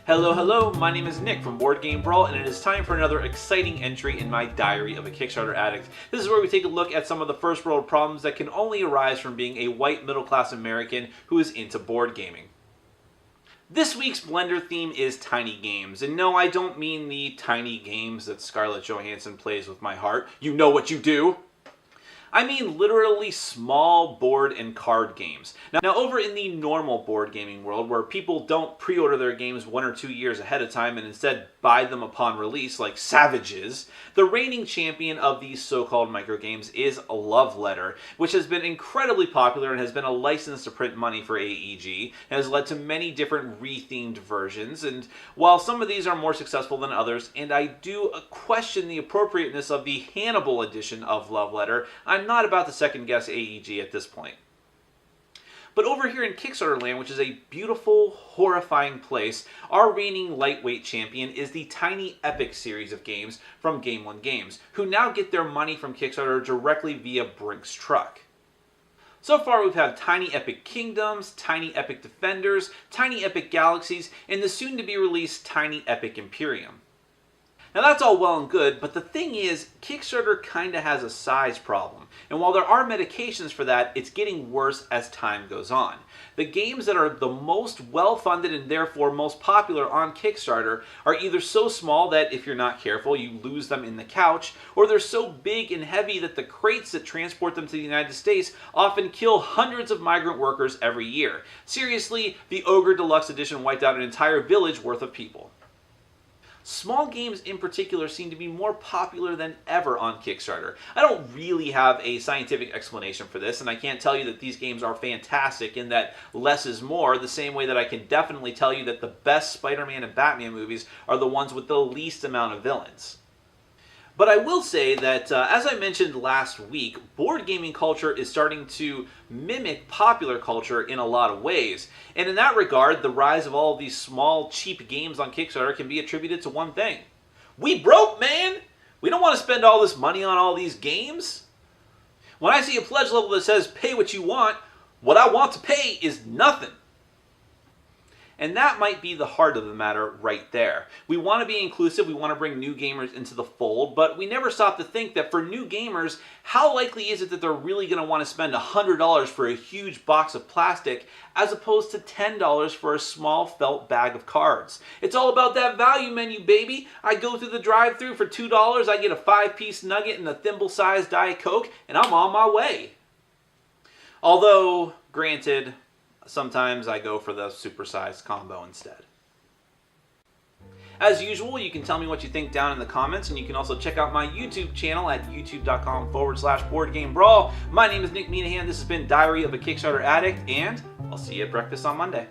Hello, hello, my name is Nick from Board Game Brawl, and it is time for another exciting entry in my diary of a Kickstarter addict. This is where we take a look at some of the first world problems that can only arise from being a white middle-class American who is into board gaming. This week's Blender theme is tiny games, and no, I don't mean the tiny games that Scarlett Johansson plays with my heart. You know what you do! I mean literally small board and card games. Now over in the normal board gaming world, where people don't pre-order their games 1 or 2 years ahead of time and instead buy them upon release like savages, the reigning champion of these so-called microgames is Love Letter, which has been incredibly popular and has been a license to print money for AEG, and has led to many different re-themed versions. And while some of these are more successful than others, and I do question the appropriateness of the Hannibal edition of Love Letter, I'm not about to second guess AEG at this point. But over here in Kickstarter land, which is a beautiful, horrifying place, our reigning lightweight champion is the Tiny Epic series of games from Game One Games, who now get their money from Kickstarter directly via Brink's truck. So far we've had Tiny Epic Kingdoms, Tiny Epic Defenders, Tiny Epic Galaxies, and the soon-to-be-released Tiny Epic Imperium. Now that's all well and good, but the thing is, Kickstarter kinda has a size problem. And while there are medications for that, it's getting worse as time goes on. The games that are the most well-funded and therefore most popular on Kickstarter are either so small that if you're not careful, you lose them in the couch, or they're so big and heavy that the crates that transport them to the United States often kill hundreds of migrant workers every year. Seriously, the Ogre Deluxe Edition wiped out an entire village worth of people. Small games in particular seem to be more popular than ever on Kickstarter. I don't really have a scientific explanation for this, and I can't tell you that these games are fantastic and that less is more, the same way that I can definitely tell you that the best Spider-Man and Batman movies are the ones with the least amount of villains. But I will say that, as I mentioned last week, board gaming culture is starting to mimic popular culture in a lot of ways. And in that regard, the rise of all of these small, cheap games on Kickstarter can be attributed to one thing. We broke, man! We don't want to spend all this money on all these games. When I see a pledge level that says, pay what you want, what I want to pay is nothing. And that might be the heart of the matter right there. We want to be inclusive, we want to bring new gamers into the fold, but we never stop to think that for new gamers, how likely is it that they're really going to want to spend $100 for a huge box of plastic as opposed to $10 for a small felt bag of cards? It's all about that value menu, baby. I go through the drive-thru for $2, I get a 5-piece nugget and a thimble-sized Diet Coke, and I'm on my way. Although, granted, sometimes I go for the supersized combo instead. As usual, you can tell me what you think down in the comments, and you can also check out my YouTube channel at youtube.com/BoardGameBrawl. My name is Nick Minahan. This has been Diary of a Kickstarter Addict, and I'll see you at breakfast on Monday.